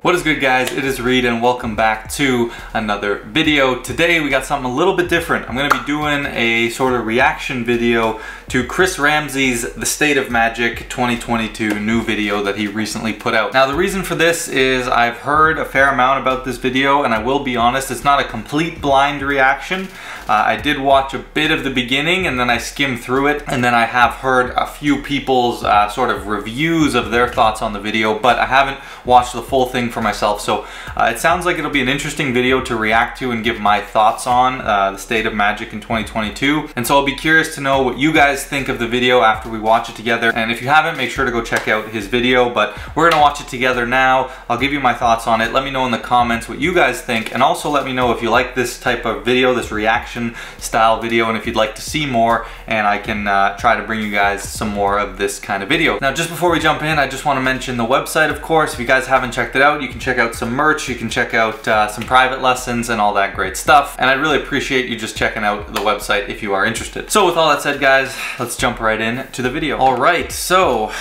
What is good, guys? It is Reed and welcome back to another video. Today we got something a little bit different. I'm going to be doing a sort of reaction video to Chris Ramsay's The State of Magic 2022 new video that he recently put out. Now the reason for this is I've heard a fair amount about this video, and I will be honest, it's not a complete blind reaction. I did watch a bit of the beginning and then I skimmed through it, and then I have heard a few people's sort of reviews of their thoughts on the video, but I haven't watched the full thing for myself. So it sounds like it'll be an interesting video to react to and give my thoughts on the state of Magic in 2022. And so I'll be curious to know what you guys think of the video after we watch it together. And if you haven't, make sure to go check out his video, but we're gonna watch it together now. I'll give you my thoughts on it. Let me know in the comments what you guys think, and also let me know if you like this type of video, this reaction style video, and if you'd like to see more, and I can try to bring you guys some more of this kind of video. Now, just before we jump in, I just want to mention the website, of course. If you guys haven't checked it out, you can check out some merch, you can check out some private lessons and all that great stuff, and I'd really appreciate you just checking out the website if you are interested. So with all that said, guys, let's jump right in to the video. All right, so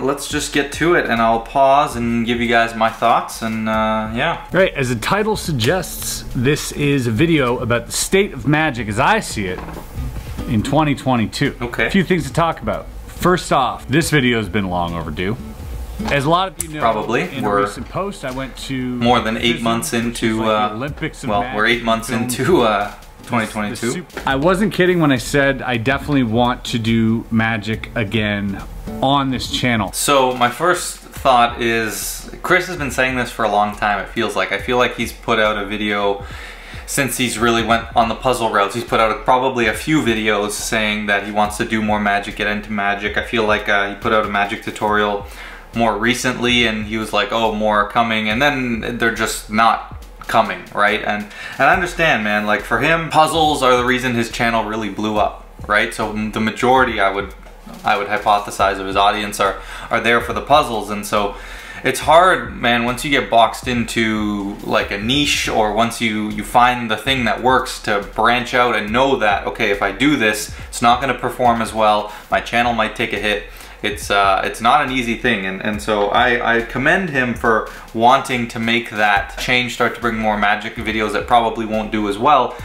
let's just get to it, and I'll pause and give you guys my thoughts, and yeah. Right, as the title suggests, this is a video about the state of Magic as I see it in 2022. Okay. A few things to talk about. First off, this video has been long overdue. As a lot of you know, probably in a recent post, I went to more than 8 months into Olympics. Well, we're 8 months into 2022. I wasn't kidding when I said I definitely want to do Magic again on this channel. So my first thought is, Chris has been saying this for a long time, it feels like. I feel like he's put out a video since he's really went on the puzzle routes. He's put out probably a few videos saying that he wants to do more Magic, get into Magic. I feel like he put out a Magic tutorial more recently and he was like, oh, more are coming, and then they're just not coming, right? And I understand, man, like for him, puzzles are the reason his channel really blew up, right? So the majority, I would hypothesize, of his audience are there for the puzzles. And so it's hard, man, once you get boxed into like a niche, or once you find the thing that works, to branch out and know that, okay, if I do this, it's not going to perform as well, my channel might take a hit. It's not an ezy thing, and so I commend him for wanting to make that change, start to bring more Magic videos that probably won't do as well.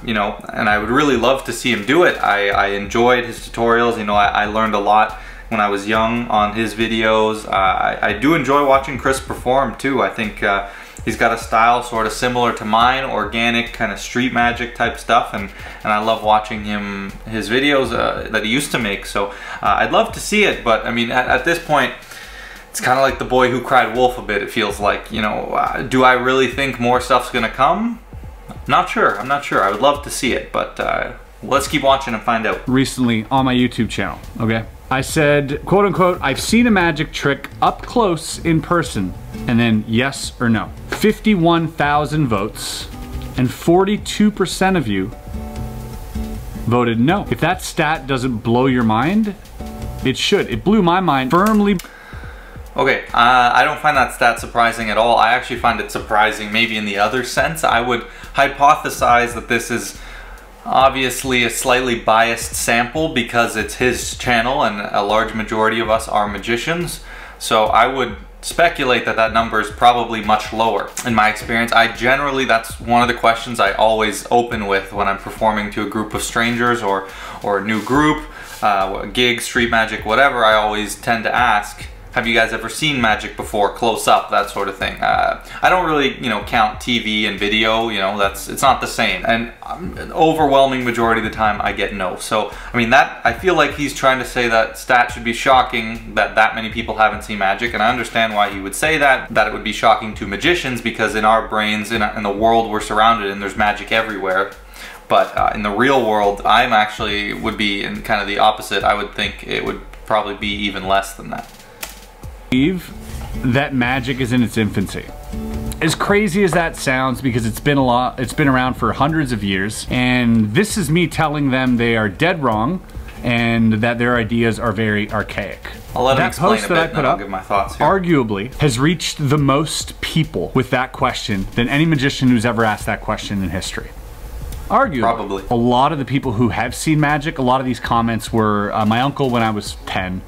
You know, and I would really love to see him do it. I enjoyed his tutorials. You know, I learned a lot when I was young on his videos. I do enjoy watching Chris perform too. I think he's got a style sort of similar to mine, organic kind of street magic type stuff, and I love watching his videos that he used to make. So I'd love to see it, but I mean, at this point, it's kind of like the boy who cried wolf a bit, it feels like. You know, do I really think more stuff's gonna come? Not sure. I'm not sure. I would love to see it, but let's keep watching and find out. Recently on my YouTube channel, okay? I said, quote unquote, I've seen a magic trick up close in person, and then yes or no. 51,000 votes, and 42% of you voted no. If that stat doesn't blow your mind, it should. It blew my mind firmly. Okay, I don't find that stat surprising at all. I actually find it surprising maybe in the other sense. I would hypothesize that this is obviously a slightly biased sample because it's his channel and a large majority of us are magicians. So I would speculate that that number is probably much lower. In my experience, that's one of the questions I always open with when I'm performing to a group of strangers or a new group, gig, street magic, whatever. I always tend to ask, have you guys ever seen Magic before, close up, that sort of thing. I don't really, you know, count TV and video, you know, it's not the same. And an overwhelming majority of the time I get no. So, I mean, I feel like he's trying to say that stat should be shocking, that many people haven't seen Magic, and I understand why he would say that it would be shocking to magicians, because in our brains, in the world we're surrounded in, there's magic everywhere. But in the real world, would be in kind of the opposite. I would think it would probably be even less than that. That Magic is in its infancy. As crazy as that sounds, because it's been around for hundreds of years, and this is me telling them they are dead wrong and that their ideas are very archaic. I'll let him explain a bit and then I'll give my thoughts here. Arguably has reached the most people with that question than any magician who's ever asked that question in history. Arguably. Probably. A lot of the people who have seen magic, a lot of these comments were, my uncle when I was 10,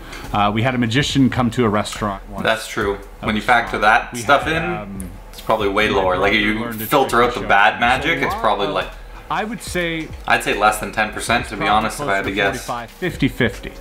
we had a magician come to a restaurant once. That's true. When you factor that stuff in, it's probably way lower. Like if you filter out the bad magic, it's probably like... I would say... I'd say less than 10% to be honest if I had to guess. 50-50.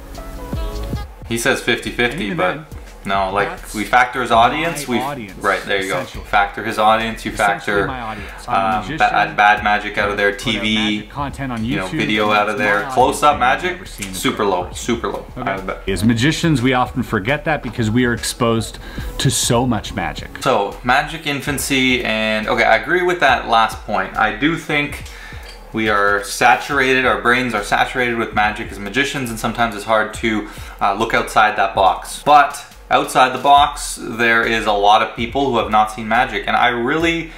He says 50-50, but... No, like we factor his audience. Right, there you go. Factor his audience. You factor bad magic out of their TV, content on YouTube, video out of there. Close-up magic, super low, super low. Okay. As magicians, we often forget that because we are exposed to so much magic. So magic infancy, and okay, I agree with that last point. I do think we are saturated, our brains are saturated with magic as magicians, and sometimes it's hard to look outside that box. But outside the box, there is a lot of people who have not seen magic, and I really,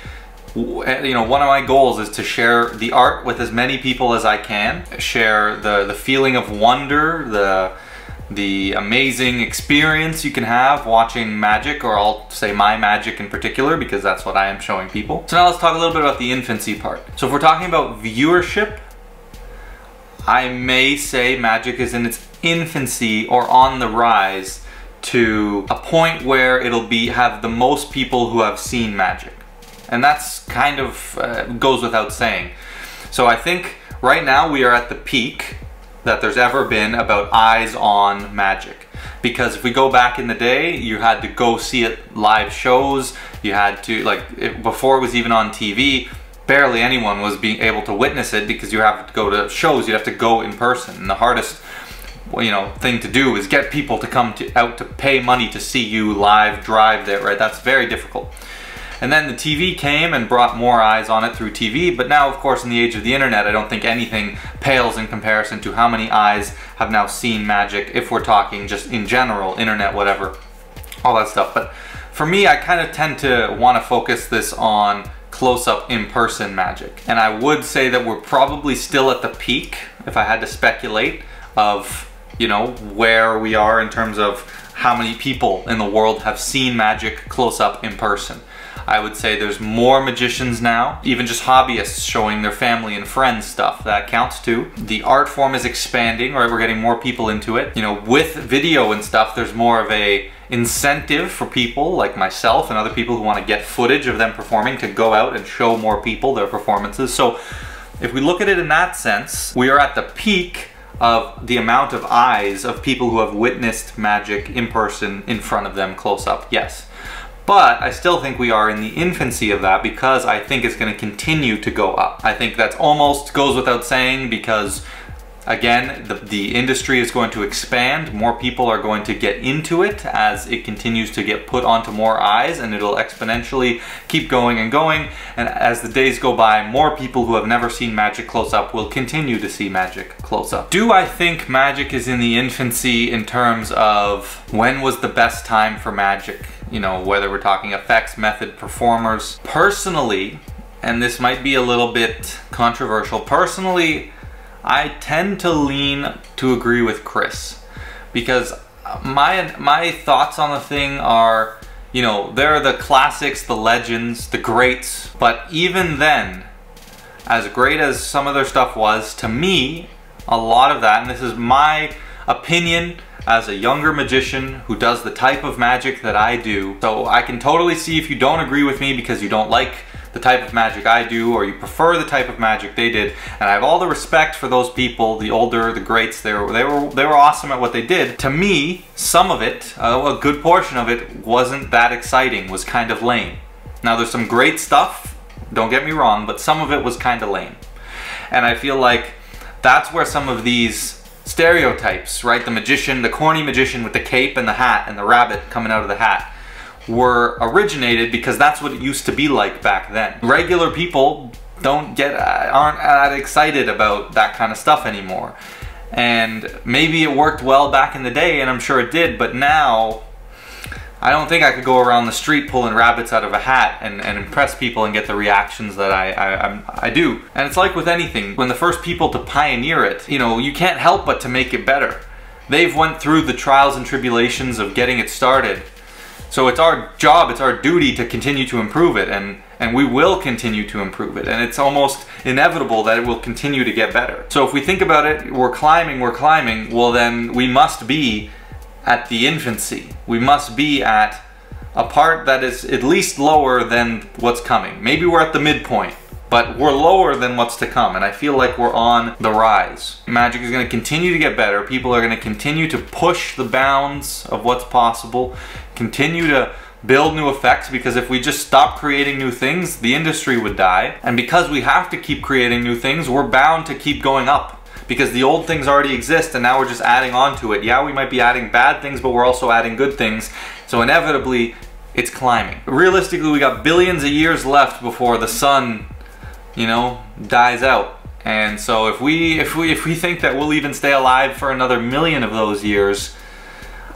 one of my goals is to share the art with as many people as I can, share the feeling of wonder, the amazing experience you can have watching magic, or I'll say my magic in particular, because that's what I am showing people. So now let's talk a little bit about the infancy part. So if we're talking about viewership, I may say magic is in its infancy or on the rise to a point where it'll have the most people who have seen magic. And that's kind of goes without saying. So I think right now we are at the peak that there's ever been about eyes on magic. Because if we go back in the day, you had to go see it live shows, you had to, before it was even on TV, barely anyone was being able to witness it because you have to go to shows, you'd have to go in person. And the hardest thing to do is get people to come out to pay money to see you live, drive there, right? That's very difficult. And then the TV came and brought more eyes on it through TV, but now, of course, in the age of the internet, I don't think anything pales in comparison to how many eyes have now seen magic, if we're talking just in general, internet, whatever, all that stuff. But for me, I kind of tend to want to focus this on close-up in-person magic. And I would say that we're probably still at the peak, if I had to speculate, of where we are in terms of how many people in the world have seen magic close up in person. I would say there's more magicians now, even just hobbyists showing their family and friends stuff. That counts too. The art form is expanding, right? We're getting more people into it. With video and stuff, there's more of a incentive for people like myself and other people who want to get footage of them performing to go out and show more people their performances. So if we look at it in that sense, we are at the peak of the amount of eyes of people who have witnessed magic in person in front of them close up, yes. But I still think we are in the infancy of that because I think it's going to continue to go up. I think that almost goes without saying because, again, the industry is going to expand. More people are going to get into it as it continues to get put onto more eyes, and it'll exponentially keep going and going. And as the days go by, more people who have never seen magic close up will continue to see magic close up. Do I think magic is in the infancy in terms of when was the best time for magic? Whether we're talking effects, method, performers. Personally, and this might be a little bit controversial, personally, I tend to lean to agree with Chris because my thoughts on the thing are, there are the classics, the legends, the greats, but even then, as great as some of their stuff was, to me, a lot of that, and this is my opinion as a younger magician who does the type of magic that I do, so I can totally see if you don't agree with me because you don't like the type of magic I do, or you prefer the type of magic they did, and I have all the respect for those people, the older, the greats. They were awesome at what they did. To me, some of it, a good portion of it, wasn't that exciting, was kind of lame. Now there's some great stuff, don't get me wrong, but some of it was kind of lame. And I feel like that's where some of these stereotypes, right? The magician, the corny magician with the cape and the hat and the rabbit coming out of the hat, were originated because that's what it used to be like back then. Regular people aren't that excited about that kind of stuff anymore. And maybe it worked well back in the day, and I'm sure it did, but now I don't think I could go around the street pulling rabbits out of a hat and impress people and get the reactions that I do. And it's like with anything, when the first people to pioneer it, you can't help but to make it better. They've went through the trials and tribulations of getting it started. So it's our job, it's our duty to continue to improve it, and and we will continue to improve it, and it's almost inevitable that it will continue to get better. So if we think about it, we're climbing, well then we must be at the infancy. We must be at a part that is at least lower than what's coming. Maybe we're at the midpoint, but we're lower than what's to come, and I feel like we're on the rise. Magic is going to continue to get better. People are going to continue to push the bounds of what's possible, continue to build new effects, because if we just stop creating new things, the industry would die. And because we have to keep creating new things, we're bound to keep going up, because the old things already exist and now we're just adding on to it. Yeah, we might be adding bad things, but we're also adding good things. So inevitably, it's climbing. Realistically, we got billions of years left before the sun, you know, dies out. And so if we think that we'll even stay alive for another million of those years,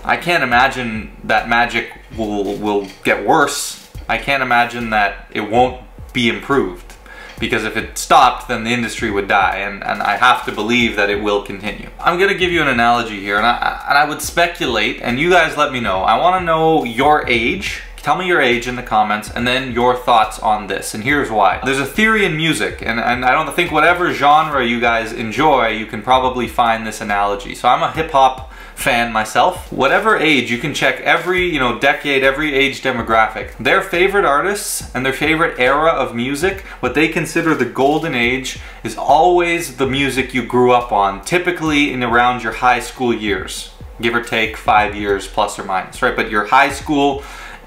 I can't imagine that magic will get worse. I can't imagine that it won't be improved. Because if it stopped, then the industry would die, and I have to believe that it will continue. I'm gonna give you an analogy here, and I would speculate, and you guys let me know. I wanna know your age. Tell me your age in the comments, and then your thoughts on this, and here's why. There's a theory in music, and I don't think whatever genre you guys enjoy, you can probably find this analogy. So I'm a hip-hop fan myself. Whatever age, you can check every, you know, decade, every age demographic. Their favorite artists and their favorite era of music, what they consider the golden age, is always the music you grew up on, typically in around your high school years, give or take 5 years plus or minus, right? But your high school,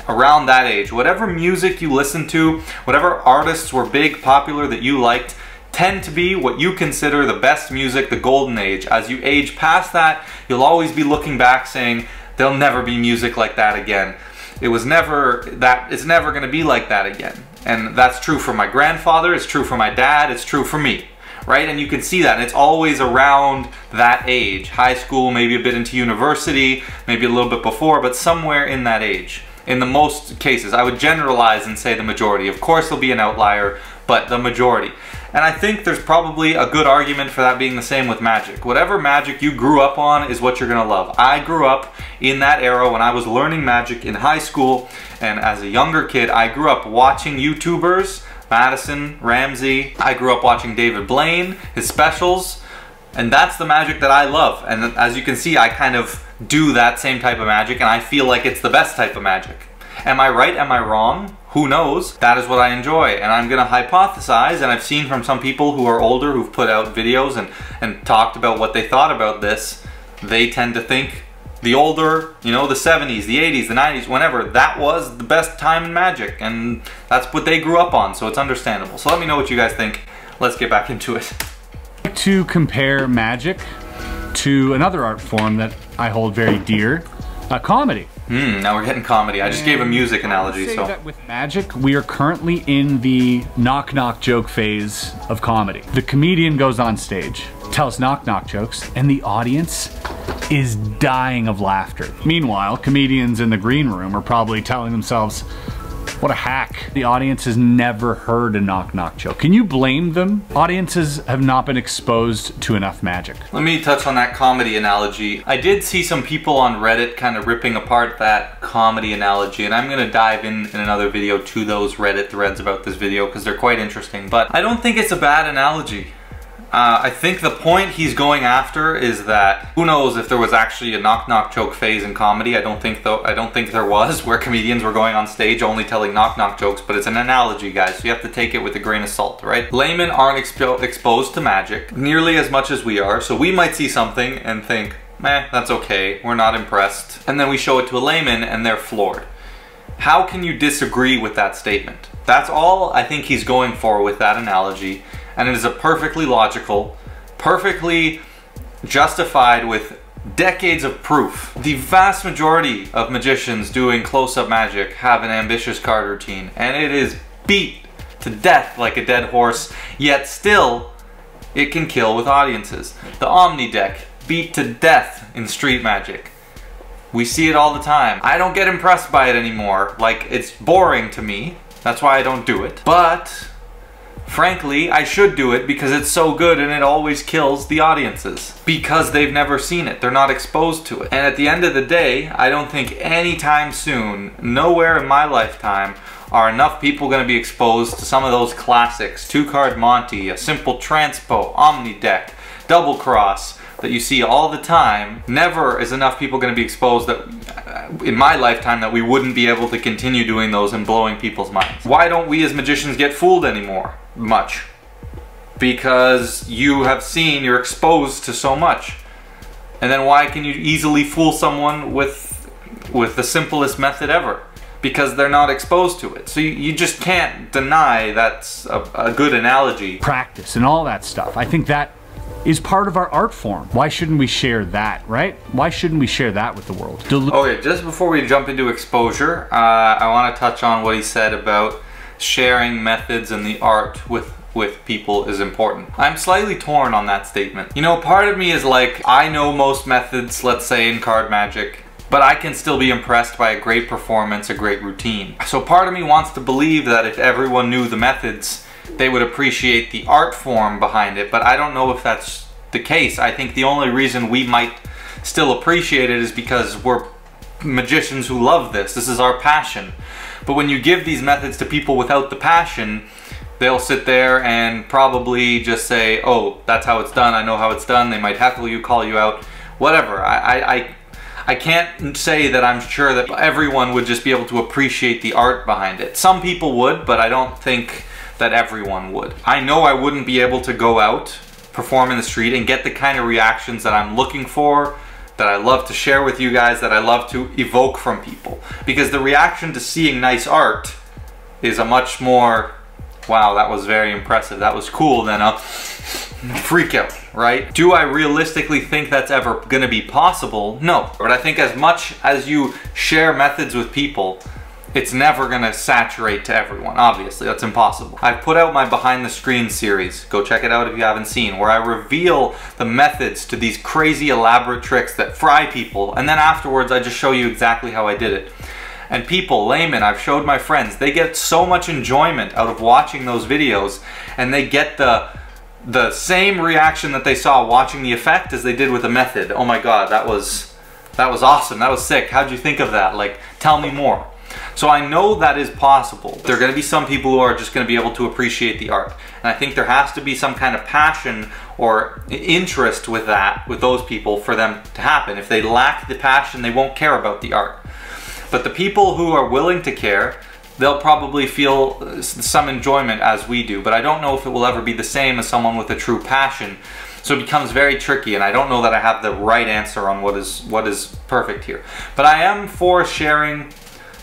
around that age, whatever music you listened to, whatever artists were big, popular that you liked, tend to be what you consider the best music, the golden age. As you age past that, you'll always be looking back saying, there'll never be music like that again. It's never gonna be like that again. And that's true for my grandfather, it's true for my dad, it's true for me, right? And you can see that, and it's always around that age. High school, maybe a bit into university, maybe a little bit before, but somewhere in that age. In the most cases, I would generalize and say the majority. Of course there'll be an outlier, but the majority. And I think there's probably a good argument for that being the same with magic. Whatever magic you grew up on is what you're gonna love. I grew up in that era when I was learning magic in high school, and as a younger kid, I grew up watching YouTubers, Madison, Ramsay. I grew up watching David Blaine, his specials, and that's the magic that I love. And as you can see, I kind of do that same type of magic, and I feel like it's the best type of magic. Am I right? Am I wrong? Who knows? That is what I enjoy, and I'm gonna hypothesize, and I've seen from some people who are older who've put out videos and talked about what they thought about this. They tend to think the older, you know, the 70s, the 80s, the 90s, whenever, that was the best time in magic, and that's what they grew up on, so it's understandable. So let me know what you guys think. Let's get back into it. I like to compare magic to another art form that I hold very dear, comedy. Now we're getting comedy. I just gave a music analogy, so. That with magic, we are currently in the knock-knock joke phase of comedy. The comedian goes on stage, tells knock-knock jokes, and the audience is dying of laughter. Meanwhile, comedians in the green room are probably telling themselves, what a hack. The audience has never heard a knock-knock joke. Can you blame them? Audiences have not been exposed to enough magic. Let me touch on that comedy analogy. I did see some people on Reddit kind of ripping apart that comedy analogy, and I'm gonna dive in another video to those Reddit threads about this video because they're quite interesting. But I don't think it's a bad analogy. I think the point he's going after is that who knows if there was actually a knock-knock joke phase in comedy. I don't think there was, where comedians were going on stage only telling knock-knock jokes, but it's an analogy, guys, so you have to take it with a grain of salt, right? Laymen aren't exposed to magic nearly as much as we are, so we might see something and think, meh, that's okay, we're not impressed. And then we show it to a layman and they're floored. How can you disagree with that statement? That's all I think he's going for with that analogy. And it is a perfectly logical, perfectly justified with decades of proof. The vast majority of magicians doing close-up magic have an ambitious card routine, and it is beat to death like a dead horse, yet still it can kill with audiences. The Omni deck, beat to death in street magic. We see it all the time. I don't get impressed by it anymore. Like, it's boring to me. That's why I don't do it. But Frankly, I should do it because it's so good and it always kills the audiences. Because they've never seen it. They're not exposed to it. And at the end of the day, I don't think anytime soon, nowhere in my lifetime, are enough people going to be exposed to some of those classics. Two-card Monty, a simple transpo, omnideck, double cross, that you see all the time. Never is enough people going to be exposed that in my lifetime that we wouldn't be able to continue doing those and blowing people's minds. Why don't we as magicians get fooled anymore? Much. Because you have seen, you're exposed to so much. And then why can you easily fool someone with the simplest method ever? Because they're not exposed to it. So you just can't deny that's a good analogy. Practice and all that stuff. I think that is part of our art form. Why shouldn't we share that, right? Why shouldn't we share that with the world? Okay, just before we jump into exposure, I want to touch on what he said about sharing methods and the art with people is important. I'm slightly torn on that statement. You know, part of me is like, I know most methods, let's say in card magic, but I can still be impressed by a great performance, a great routine. So part of me wants to believe that if everyone knew the methods, they would appreciate the art form behind it, but I don't know if that's the case. I think the only reason we might still appreciate it is because we're magicians who love this. This is our passion. But when you give these methods to people without the passion, they'll sit there and probably just say, oh, that's how it's done, I know how it's done. They might heckle you, call you out, whatever. I can't say that I'm sure that everyone would just be able to appreciate the art behind it. Some people would, but I don't think that everyone would. I know I wouldn't be able to go out, perform in the street, and get the kind of reactions that I'm looking for, that I love to share with you guys, that I love to evoke from people. Because the reaction to seeing nice art is a much more, wow, that was very impressive, that was cool, than a freak out, right? Do I realistically think that's ever gonna be possible? No. But I think as much as you share methods with people, it's never gonna saturate to everyone. Obviously, that's impossible. I've put out my behind the screen series. Go check it out if you haven't seen, where I reveal the methods to these crazy elaborate tricks that fry people, and then afterwards I just show you exactly how I did it. And people, laymen, I've showed my friends, they get so much enjoyment out of watching those videos, and they get the same reaction that they saw watching the effect as they did with the method. Oh my god, that was awesome, that was sick, how'd you think of that? Like, tell me more. So I know that is possible. There are going to be some people who are just going to be able to appreciate the art. And I think there has to be some kind of passion or interest with that, with those people, for them to happen. If they lack the passion, they won't care about the art. But the people who are willing to care, they'll probably feel some enjoyment as we do. But I don't know if it will ever be the same as someone with a true passion. So it becomes very tricky, and I don't know that I have the right answer on what is perfect here. But I am for sharing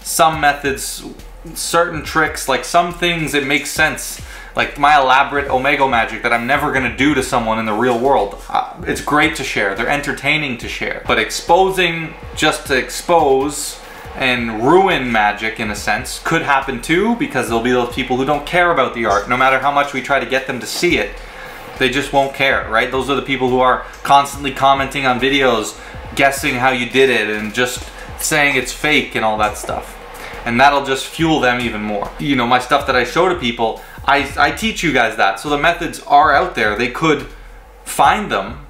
some methods, certain tricks, like some things it makes sense, like my elaborate Omega magic that I'm never gonna do to someone in the real world. It's great to share, they're entertaining to share. But exposing just to expose and ruin magic, in a sense, could happen too, because there'll be those people who don't care about the art. No matter how much we try to get them to see it, they just won't care, right? Those are the people who are constantly commenting on videos, guessing how you did it, and just saying it's fake and all that stuff. And that'll just fuel them even more. You know, my stuff that I show to people, I teach you guys that. So the methods are out there. They could find them,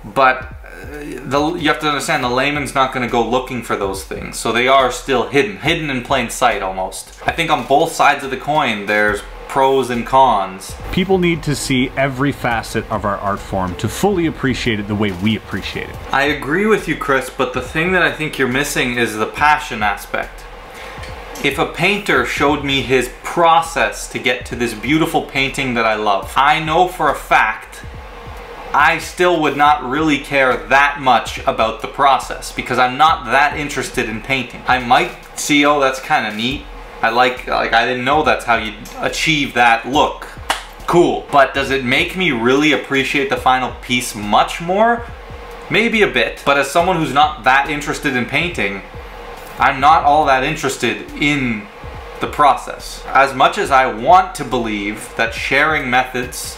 but you have to understand the layman's not going to go looking for those things. So they are still hidden in plain sight almost. I think on both sides of the coin, there's pros and cons. People need to see every facet of our art form to fully appreciate it the way we appreciate it. I agree with you, Chris, but the thing that I think you're missing is the passion aspect. If a painter showed me his process to get to this beautiful painting that I love, I know for a fact I still would not really care that much about the process, because I'm not that interested in painting. I might see, oh, that's kind of neat. I didn't know that's how you achieve that look. Cool. But does it make me really appreciate the final piece much more? Maybe a bit. But as someone who's not that interested in painting, I'm not all that interested in the process. As much as I want to believe that sharing methods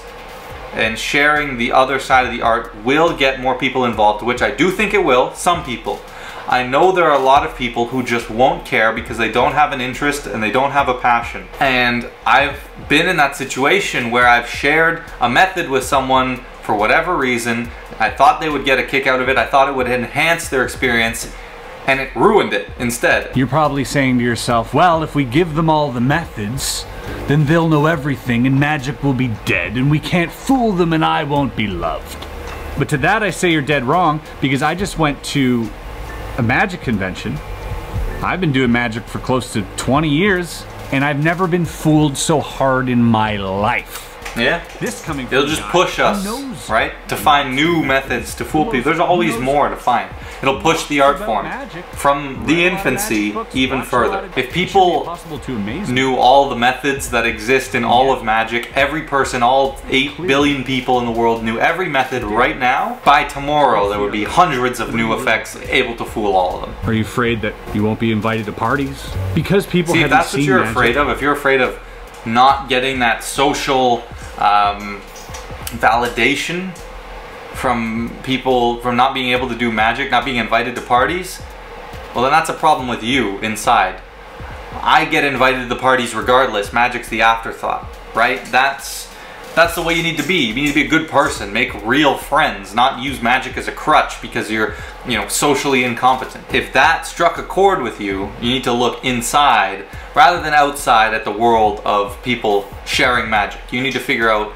and sharing the other side of the art will get more people involved, which I do think it will, some people, I know there are a lot of people who just won't care because they don't have an interest and they don't have a passion. And I've been in that situation where I've shared a method with someone for whatever reason. I thought they would get a kick out of it. I thought it would enhance their experience, and it ruined it instead. You're probably saying to yourself, well, if we give them all the methods, then they'll know everything and magic will be dead and we can't fool them and I won't be loved. But to that I say you're dead wrong, because I just went to a magic convention. I've been doing magic for close to 20 years and I've never been fooled so hard in my life. Yeah, this coming it'll just push us, right, to find new methods to fool people. There's always more to find. It'll push the art form from the infancy even further. If people knew all the methods that exist in all of magic, every person, all 8 billion people in the world knew every method right now, by tomorrow there would be hundreds of new effects able to fool all of them. Are you afraid that you won't be invited to parties? Because people haven't seen magic. See, that's what you're afraid of. If you're afraid of not getting that social validation from people, from not being able to do magic, not being invited to parties, well then that's a problem with you inside. I get invited to the parties regardless. Magic's the afterthought, right? That's the way you need to be. You need to be a good person, make real friends, not use magic as a crutch because you're, you know, socially incompetent. If that struck a chord with you, you need to look inside rather than outside at the world of people sharing magic. You need to figure out,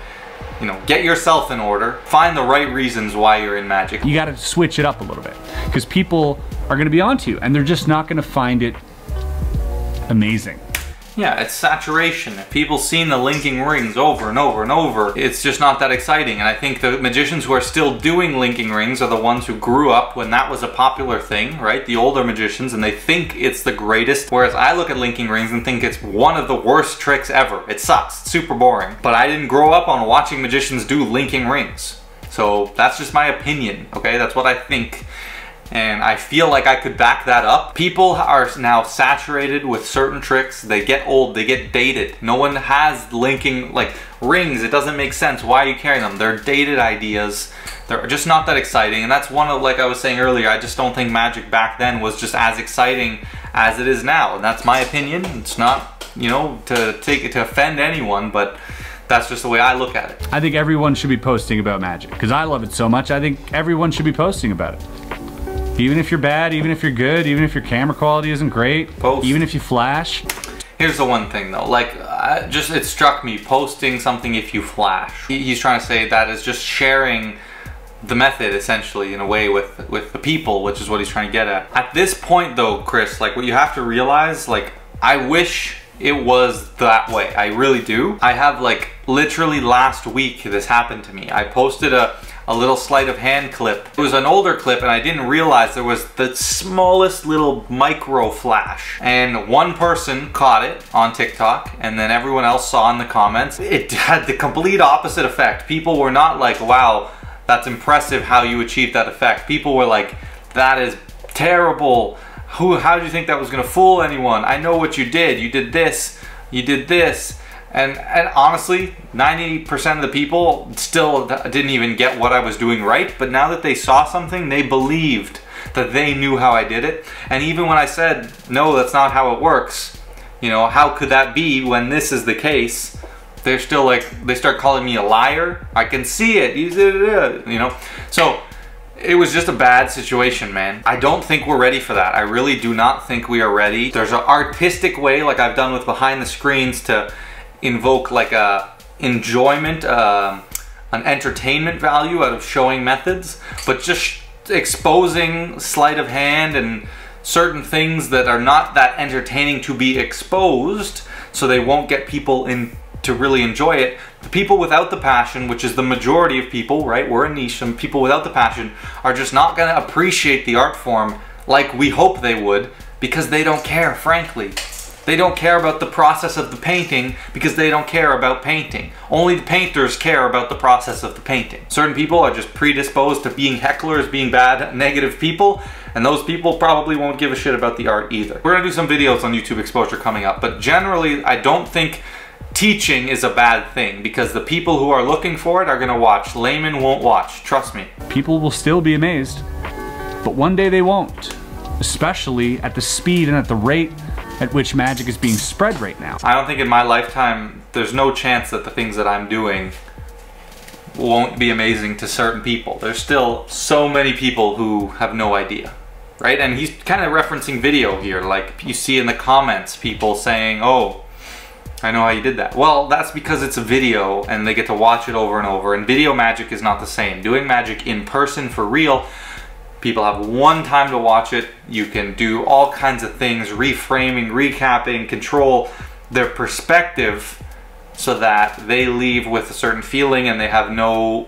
you know, get yourself in order, find the right reasons why you're in magic. You gotta switch it up a little bit, because people are gonna be onto you and they're just not gonna find it amazing. Yeah, it's saturation. If people seen the linking rings over and over and over, it's just not that exciting. And I think the magicians who are still doing linking rings are the ones who grew up when that was a popular thing, right? The older magicians, and they think it's the greatest. Whereas I look at linking rings and think it's one of the worst tricks ever. It sucks, it's super boring. But I didn't grow up on watching magicians do linking rings. So that's just my opinion, okay? That's what I think. And I feel like I could back that up. People are now saturated with certain tricks. They get old, they get dated. No one has linking, like rings, it doesn't make sense. Why are you carrying them? They're dated ideas. They're just not that exciting. And that's one of, like I was saying earlier, I just don't think magic back then was just as exciting as it is now. And that's my opinion. It's not, you know, to offend anyone, but that's just the way I look at it. I think everyone should be posting about magic because I love it so much. I think everyone should be posting about it. Even if you're bad, even if you're good, even if your camera quality isn't great, post. Even if you flash. Here's the one thing though, like, it struck me, posting something if you flash. He's trying to say that is just sharing the method essentially in a way with the people, which is what he's trying to get at. At this point though, Chris, like what you have to realize, like, I wish it was that way. I really do. I have, like, literally last week this happened to me. I posted a little sleight of hand clip. It was an older clip and I didn't realize there was the smallest little micro flash. And one person caught it on TikTok and then everyone else saw in the comments. It had the complete opposite effect. People were not like, wow, that's impressive how you achieved that effect. People were like, that is terrible. How did you think that was gonna fool anyone? I know what you did. You did this, you did this. And honestly, 90% of the people still didn't even get what I was doing right, but now that they saw something, they believed that they knew how I did it. And even when I said, no, that's not how it works, you know, how could that be when this is the case? They're still like, they start calling me a liar. I can see it, you know? So it was just a bad situation, man. I don't think we're ready for that. I really do not think we are ready. There's an artistic way, like I've done with behind the screens, to invoke like a enjoyment, an entertainment value out of showing methods, but just exposing sleight of hand and certain things that are not that entertaining to be exposed, so they won't get people in to really enjoy it. The people without the passion, which is the majority of people, right? We're a niche, some people without the passion are just not gonna appreciate the art form like we hope they would, because they don't care, frankly. They don't care about the process of the painting because they don't care about painting. Only the painters care about the process of the painting. Certain people are just predisposed to being hecklers, being bad, negative people, and those people probably won't give a shit about the art either. We're gonna do some videos on YouTube exposure coming up, but generally I don't think teaching is a bad thing because the people who are looking for it are gonna watch. Laymen won't watch, trust me. People will still be amazed, but one day they won't. especially at the speed and at the rate at which magic is being spread right now. I don't think in my lifetime there's no chance that the things that I'm doing won't be amazing to certain people. There's still so many people who have no idea, right? And he's kind of referencing video here, like you see in the comments people saying, oh, I know how you did that. Well, that's because it's a video and they get to watch it over and over, and video magic is not the same. Doing magic in person for real, people have one time to watch it. You can do all kinds of things, reframing, recapping, control their perspective so that they leave with a certain feeling and they have no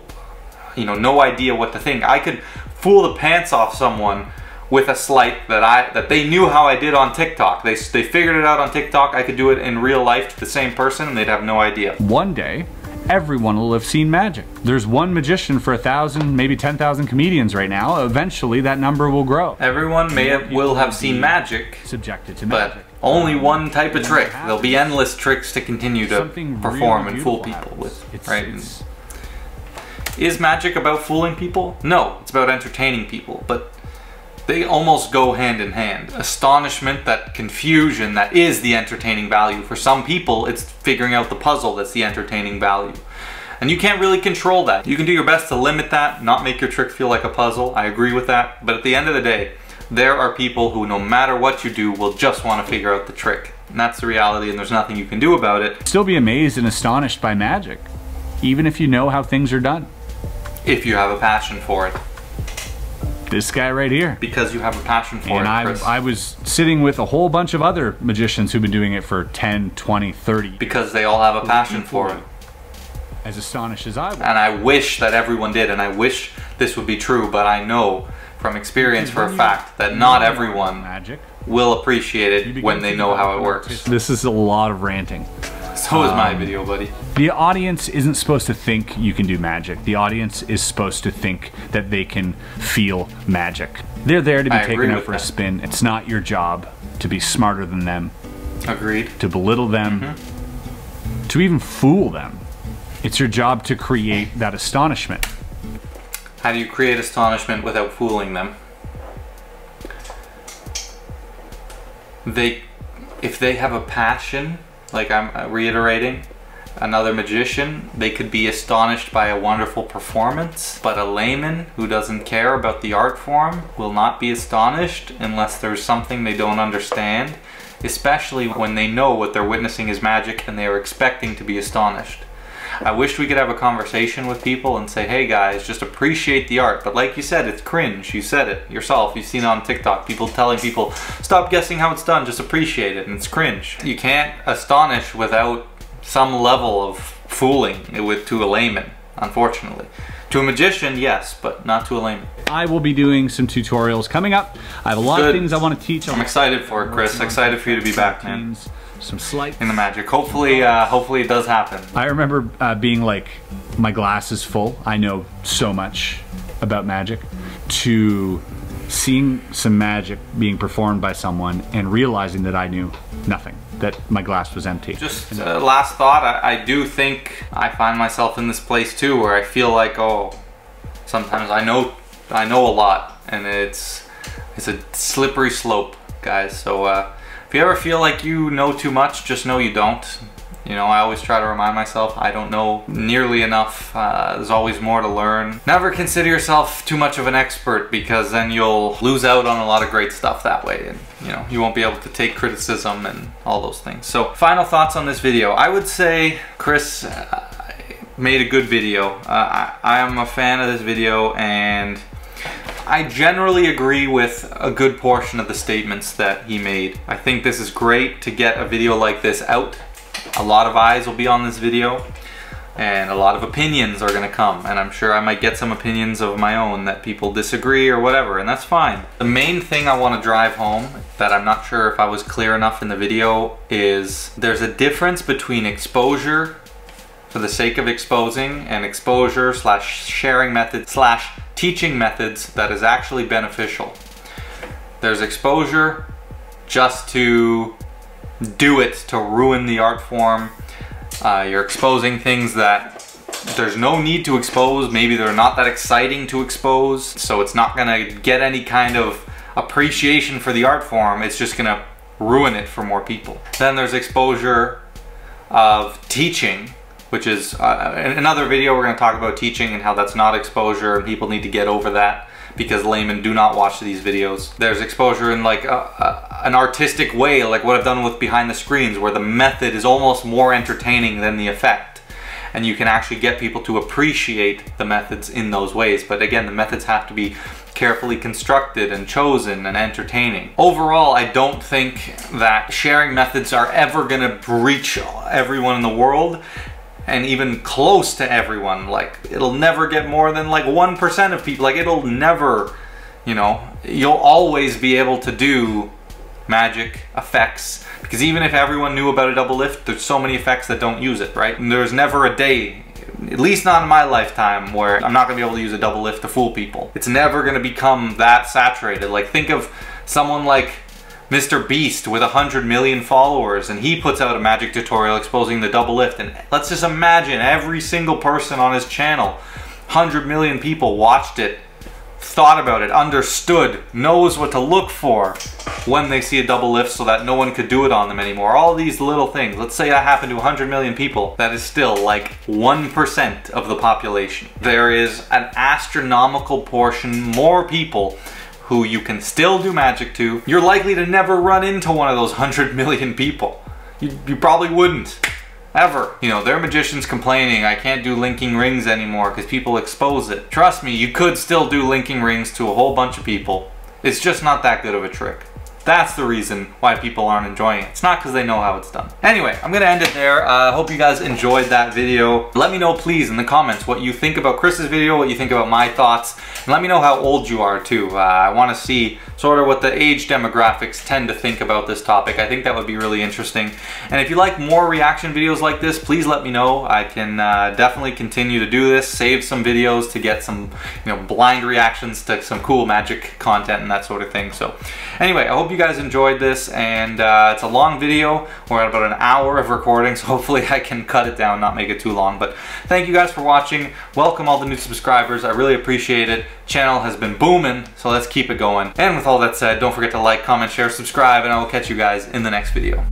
idea what to think. I could fool the pants off someone with a sleight that they knew how I did on TikTok. They figured it out on TikTok. I could do it in real life to the same person and they'd have no idea. One day, everyone will have seen magic. There's one magician for 1,000, maybe 10,000 comedians right now. Eventually, that number will grow. Everyone will have seen magic, subjected to magic. But only one type of trick. There'll be endless tricks to continue to perform and fool people with, right? Is magic about fooling people? No, it's about entertaining people, but they almost go hand in hand. Astonishment, that confusion, that is the entertaining value. For some people, it's figuring out the puzzle that's the entertaining value. And you can't really control that. You can do your best to limit that, not make your trick feel like a puzzle. I agree with that. But at the end of the day, there are people who, no matter what you do, will just want to figure out the trick. And that's the reality, and there's nothing you can do about it. Still be amazed and astonished by magic, even if you know how things are done. If you have a passion for it. This guy right here. Because you have a passion for it, Chris. I was sitting with a whole bunch of other magicians who've been doing it for 10, 20, 30. Because they all have a passion for it. As astonished as I was. And I wish that everyone did, and I wish this would be true, but I know from experience for a fact that not everyone will appreciate it when they know how it works. This is a lot of ranting. So is my video, buddy. The audience isn't supposed to think you can do magic. The audience is supposed to think that they can feel magic. They're there to be taken out for a spin. It's not your job to be smarter than them. Agreed. To belittle them. To even fool them. It's your job to create that astonishment. How do you create astonishment without fooling them? If they have a passion, like I'm reiterating, another magician, they could be astonished by a wonderful performance, but a layman who doesn't care about the art form will not be astonished unless there's something they don't understand, especially when they know what they're witnessing is magic and they are expecting to be astonished. I wish we could have a conversation with people and say, hey guys, just appreciate the art. But like you said, it's cringe. You said it yourself. You've seen it on TikTok. People telling people, stop guessing how it's done, just appreciate it. And it's cringe. You can't astonish without some level of fooling to a layman, unfortunately. To a magician, yes, but not to a layman. I will be doing some tutorials coming up. I have a lot of things I want to teach. I'm excited for it, Chris. Excited for you to be back, man. Some sleight in the magic. Hopefully it does happen. I remember being like, my glass is full. I know so much about magic. To seeing some magic being performed by someone and realizing that I knew nothing, that my glass was empty. Just last thought, I do think I find myself in this place too, where I feel like, oh, sometimes I know a lot, and it's a slippery slope, guys. So if you ever feel like you know too much, just know you don't. You know, I always try to remind myself I don't know nearly enough. There's always more to learn. Never consider yourself too much of an expert, because then you'll lose out on a lot of great stuff that way, and you know, you won't be able to take criticism and all those things. So final thoughts on this video. I would say Chris made a good video. I am a fan of this video, and I generally agree with a good portion of the statements that he made. I think this is great to get a video like this out. A lot of eyes will be on this video, and a lot of opinions are gonna come, and I'm sure I might get some opinions of my own that people disagree or whatever, and that's fine. The main thing I want to drive home, that I'm not sure if I was clear enough in the video, is there's a difference between exposure for the sake of exposing and exposure / sharing methods / teaching methods that is actually beneficial. There's exposure just to do it, to ruin the art form. You're exposing things that there's no need to expose. Maybe they're not that exciting to expose, so it's not gonna get any kind of appreciation for the art form, it's just gonna ruin it for more people. Then there's exposure of teaching, which is in another video we're going to talk about teaching and how that's not exposure, and people need to get over that because laymen do not watch these videos. There's exposure in like an artistic way, like what I've done with behind the screens, where the method is almost more entertaining than the effect, and you can actually get people to appreciate the methods in those ways. But again, the methods have to be carefully constructed and chosen and entertaining. Overall, I don't think that sharing methods are ever gonna reach everyone in the world, and even close to everyone. Like, it'll never get more than like 1% of people. Like, it'll never, you know, you'll always be able to do magic effects, because even if everyone knew about a double lift, there's so many effects that don't use it, right? And there's never a day, at least not in my lifetime, where I'm not gonna be able to use a double lift to fool people. It's never gonna become that saturated. Like, think of someone like Mr. Beast with 100 million followers, and he puts out a magic tutorial exposing the double lift, and let's just imagine every single person on his channel, 100 million people watched it, thought about it, understood, knows what to look for when they see a double lift so that no one could do it on them anymore. All these little things. Let's say that happened to 100 million people. That is still like 1% of the population. There is an astronomical portion more people who you can still do magic to. You're likely to never run into one of those 100 million people. You probably wouldn't. Ever. You know, they're magicians complaining, I can't do linking rings anymore because people expose it. Trust me, you could still do linking rings to a whole bunch of people. It's just not that good of a trick. That's the reason why people aren't enjoying it. It's not because they know how it's done. Anyway, I'm gonna end it there. I hope you guys enjoyed that video. Let me know, please, in the comments what you think about Chris's video, what you think about my thoughts, and let me know how old you are too. I want to see sort of what the age demographics tend to think about this topic. I think that would be really interesting. And if you like more reaction videos like this, please let me know. I can definitely continue to do this, save some videos to get some, you know, blind reactions to some cool magic content and that sort of thing. So anyway, I hope you guys enjoyed this, and it's a long video. We're at about an hour of recording, so hopefully I can cut it down, not make it too long. But thank you guys for watching. Welcome all the new subscribers. I really appreciate it. Channel has been booming, so let's keep it going. And with all that said, don't forget to like, comment, share, subscribe, and I will catch you guys in the next video.